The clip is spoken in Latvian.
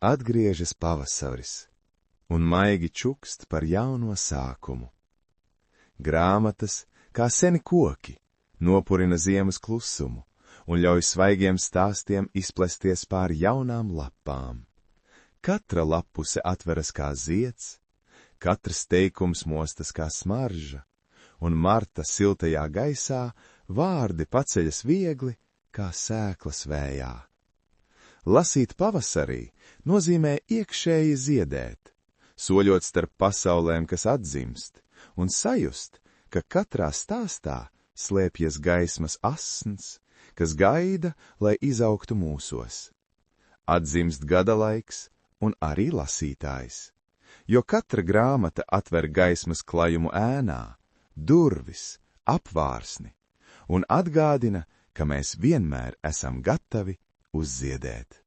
Atgriežas pavasaris, un maigi čukst par jauno sākumu. Grāmatas, kā seni koki, nopurina ziemas klusumu un ļauj svaigiem stāstiem izplesties pāri jaunām lapām. Katra lapuse atveras kā zieds, katrs teikums mostas kā smarža, un marta siltajā gaisā vārdi paceļas viegli kā sēklas vējā. Lasīt pavasarī nozīmē iekšēji ziedēt, soļot starp pasaulēm, kas atzimst, un sajust, ka katrā stāstā slēpjas gaismas asns, kas gaida, lai izaugtu mūsos. Atzimst gada laiks un arī lasītājs, jo katra grāmata atver gaismas klajumu ēnā, durvis, apvārsni, un atgādina, ka mēs vienmēr esam gatavi uzziedēt.